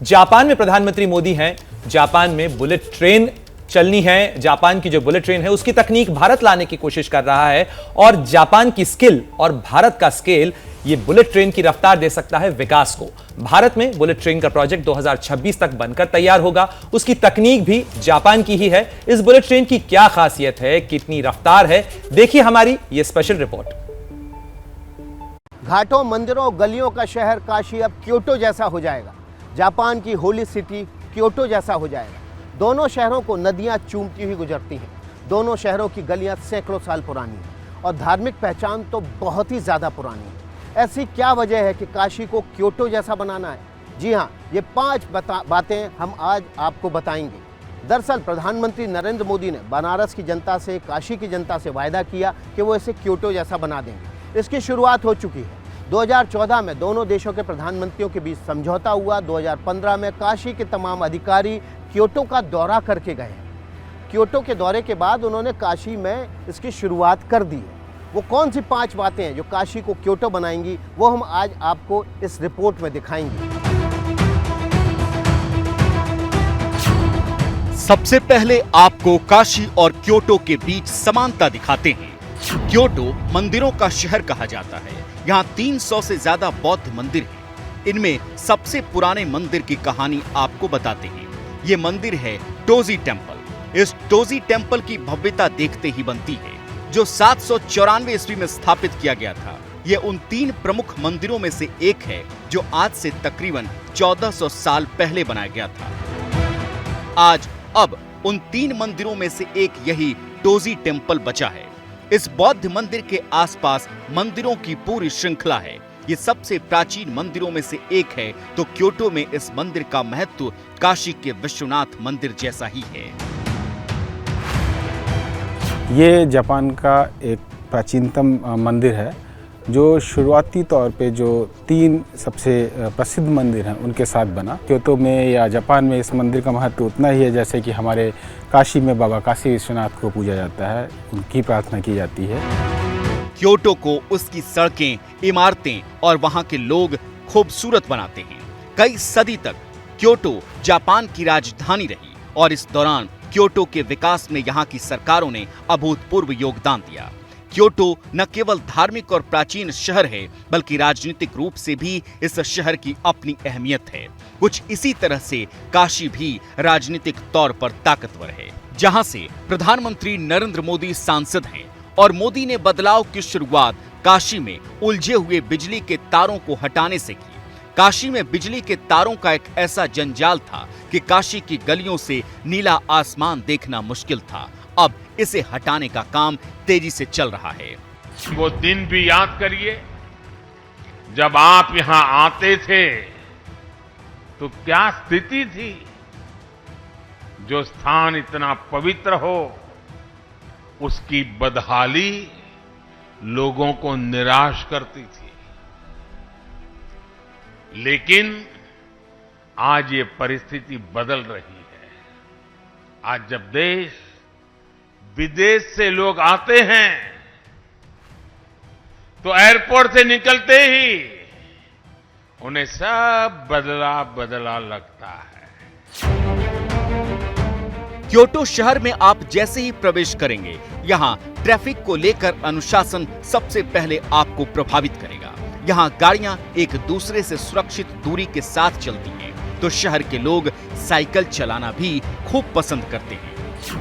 Japan में प्रधानमंत्री मोदी हैं। जापान में बुलेट ट्रेन चलनी है। जापान की जो बुलेट ट्रेन है उसकी तकनीक भारत लाने की कोशिश कर रहा है और जापान की स्किल और भारत का स्केल ये बुलेट ट्रेन की रफ्तार दे सकता है विकास को। भारत में बुलेट ट्रेन का प्रोजेक्ट 2026 तक बनकर तैयार होगा। उसकी तकनीक भी जापान की ही है। इस बुलेट ट्रेन की क्या खासियत है, कितनी रफ्तार है, देखिए हमारी ये स्पेशल रिपोर्ट। घाटों, मंदिरों, गलियों का शहर काशी अब क्योटो जैसा हो जाएगा। जापान की होली सिटी क्योटो जैसा हो जाएगा। दोनों शहरों को नदियां चूमती हुई गुजरती हैं। दोनों शहरों की गलियां सैकड़ों साल पुरानी हैं और धार्मिक पहचान तो बहुत ही ज़्यादा पुरानी है। ऐसी क्या वजह है कि काशी को क्योटो जैसा बनाना है? जी हाँ, ये 5 बातें हम आज आपको बताएंगे। दरअसल प्रधानमंत्री नरेंद्र मोदी ने बनारस की जनता से, काशी की जनता से वायदा किया कि वो इसे क्योटो जैसा बना देंगे। इसकी शुरुआत हो चुकी है। 2014 में दोनों देशों के प्रधानमंत्रियों के बीच समझौता हुआ। 2015 में काशी के तमाम अधिकारी क्योटो का दौरा करके गए। क्योटो के दौरे के बाद उन्होंने काशी में इसकी शुरुआत कर दी है। वो कौन सी 5 बातें हैं जो काशी को क्योटो बनाएंगी, वो हम आज आपको इस रिपोर्ट में दिखाएंगे। सबसे पहले आपको काशी और क्योटो के बीच समानता दिखाते हैं। क्योटो मंदिरों का शहर कहा जाता है। यहाँ 300 से ज्यादा बौद्ध मंदिर हैं। इनमें सबसे पुराने मंदिर की कहानी आपको बताते हैं। ये मंदिर है टोजी टेम्पल। इस टोजी टेम्पल की भव्यता देखते ही बनती है, जो 794 ईस्वी में स्थापित किया गया था। ये उन 3 प्रमुख मंदिरों में से एक है जो आज से तकरीबन 1400 साल पहले बनाया गया था। आज अब उन 3 मंदिरों में से एक यही टोजी टेम्पल बचा है। इस बौद्ध मंदिर के आसपास मंदिरों की पूरी श्रृंखला है। ये सबसे प्राचीन मंदिरों में से एक है, तो क्योटो में इस मंदिर का महत्व काशी के विश्वनाथ मंदिर जैसा ही है। ये जापान का एक प्राचीनतम मंदिर है, जो शुरुआती तौर पे जो 3 सबसे प्रसिद्ध मंदिर हैं उनके साथ बना। क्योटो में या जापान में इस मंदिर का महत्व उतना ही है जैसे कि हमारे काशी में बाबा काशी विश्वनाथ को पूजा जाता है, उनकी प्रार्थना की जाती है। क्योटो को उसकी सड़कें, इमारतें और वहां के लोग खूबसूरत बनाते हैं। कई सदी तक क्योटो जापान की राजधानी रही और इस दौरान क्योटो के विकास में यहाँ की सरकारों ने अभूतपूर्व योगदान दिया। क्योटो न केवल धार्मिक और प्राचीन शहर है, बल्कि राजनीतिक रूप से भी इस शहर की अपनी अहमियत है। कुछ इसी तरह से काशी भी राजनीतिक तौर पर ताकतवर है, जहां से प्रधानमंत्री नरेंद्र मोदी सांसद हैं और मोदी ने बदलाव की शुरुआत काशी में उलझे हुए बिजली के तारों को हटाने से की। काशी में बिजली के तारों का एक ऐसा जंजाल था कि काशी की गलियों से नीला आसमान देखना मुश्किल था। अब इसे हटाने का काम तेजी से चल रहा है। वो दिन भी याद करिए जब आप यहां आते थे तो क्या स्थिति थी। जो स्थान इतना पवित्र हो उसकी बदहाली लोगों को निराश करती थी। लेकिन आज ये परिस्थिति बदल रही है। आज जब देश विदेश से लोग आते हैं तो एयरपोर्ट से निकलते ही उन्हें सब बदला बदला लगता है। क्योटो शहर में आप जैसे ही प्रवेश करेंगे, यहाँ ट्रैफिक को लेकर अनुशासन सबसे पहले आपको प्रभावित करेगा। यहाँ गाड़ियां एक दूसरे से सुरक्षित दूरी के साथ चलती हैं, तो शहर के लोग साइकिल चलाना भी खूब पसंद करते हैं।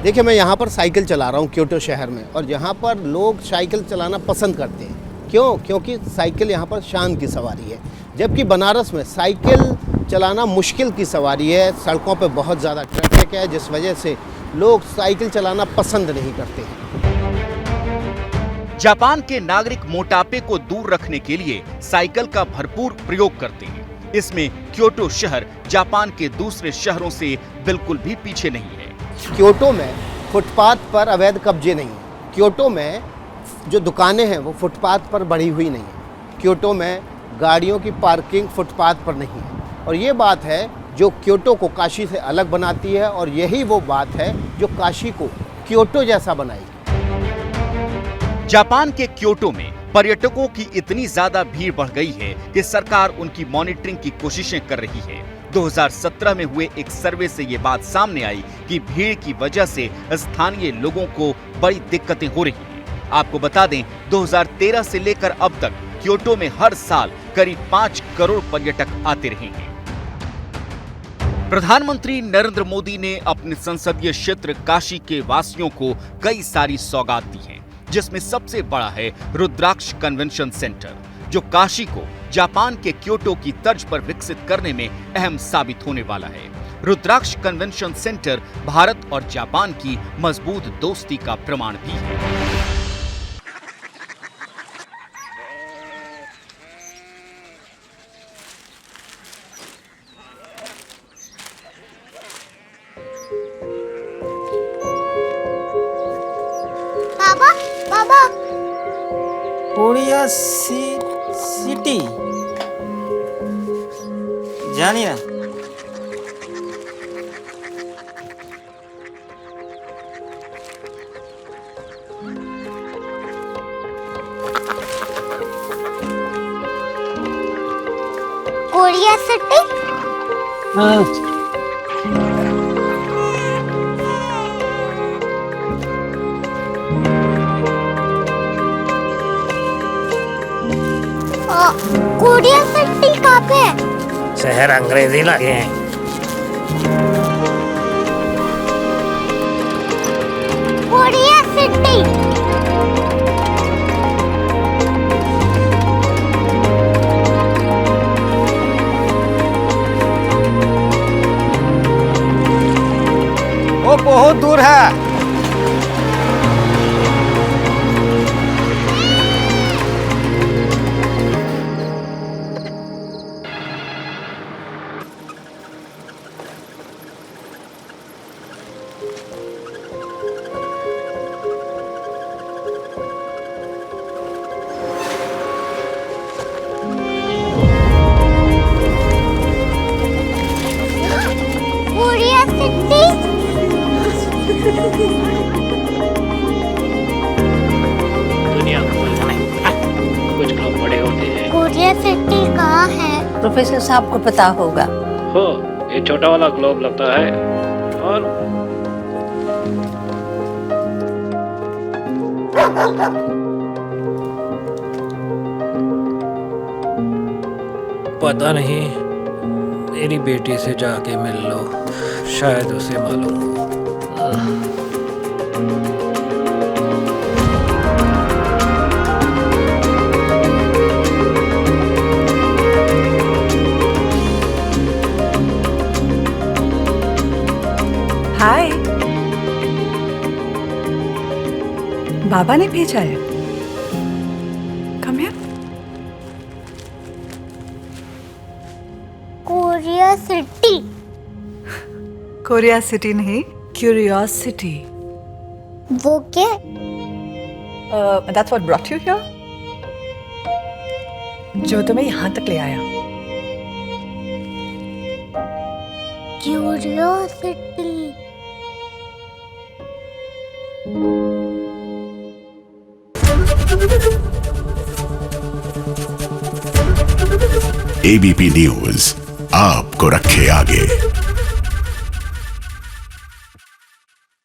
देखिए, मैं यहाँ पर साइकिल चला रहा हूँ क्योटो शहर में, और यहाँ पर लोग साइकिल चलाना पसंद करते हैं। क्यों? क्योंकि साइकिल यहाँ पर शान की सवारी है, जबकि बनारस में साइकिल चलाना मुश्किल की सवारी है। सड़कों पे बहुत ज़्यादा ट्रैफिक है, जिस वजह से लोग साइकिल चलाना पसंद नहीं करते हैं। जापान के नागरिक मोटापे को दूर रखने के लिए साइकिल का भरपूर प्रयोग करते हैं। इसमें क्योटो शहर जापान के दूसरे शहरों से बिल्कुल भी पीछे नहीं है। क्योटो में फुटपाथ पर अवैध कब्जे नहीं है। क्योटो में जो दुकानें हैं वो फुटपाथ पर बढ़ी हुई नहीं है। क्योटो में गाड़ियों की पार्किंग फुटपाथ पर नहीं है, और ये बात है जो क्योटो को काशी से अलग बनाती है, और यही वो बात है जो काशी को क्योटो जैसा बनाएगी। जापान के क्योटो में पर्यटकों की इतनी ज्यादा भीड़ बढ़ गई है कि सरकार उनकी मॉनिटरिंग की कोशिशें कर रही है। 2017 में हुए एक सर्वे से ये बात सामने आई कि भीड़ की वजह से स्थानीय लोगों को बड़ी दिक्कतें हो रही हैं। आपको बता दें, 2013 से लेकर अब तक क्योटो में हर साल करीब 5 करोड़ पर्यटक आते रहे हैं। प्रधानमंत्री नरेंद्र मोदी ने अपने संसदीय क्षेत्र काशी के वासियों को कई सारी सौगात दी हैं, जिसमें सबसे बड़ा है रुद्राक्ष कन्वेंशन सेंटर, जो काशी को जापान के क्योटो की तर्ज पर विकसित करने में अहम साबित होने वाला है। रुद्राक्ष कन्वेंशन सेंटर भारत और जापान की मजबूत दोस्ती का प्रमाण भी है। बाबा कोरिया सिटी जानी ना। Korea city? हाँ। कोरिया सिटी कहाँ पे है? शहर अंग्रेजी लगे हैं। Korea city. वो बहुत दूर है। Korea city. दुनिया को कुछ लोग बड़े होते हैं। कोरिया सिटी कहाँ है? प्रोफेसर साहब को पता होगा। हो, ये छोटा वाला ग्लोब लगता है और पता नहीं, मेरी बेटी से जाके मिल लो, शायद उसे मालूम हो। हाय, बाबा ने भेजा है। Come here. Korea city. Korea city नहीं, क्यूरियोसिटी। वो क्या? That's what brought you here? जो तुम्हें यहाँ तक ले आया। क्यूरियोसिटी। एबीपी न्यूज आपको रखे आगे।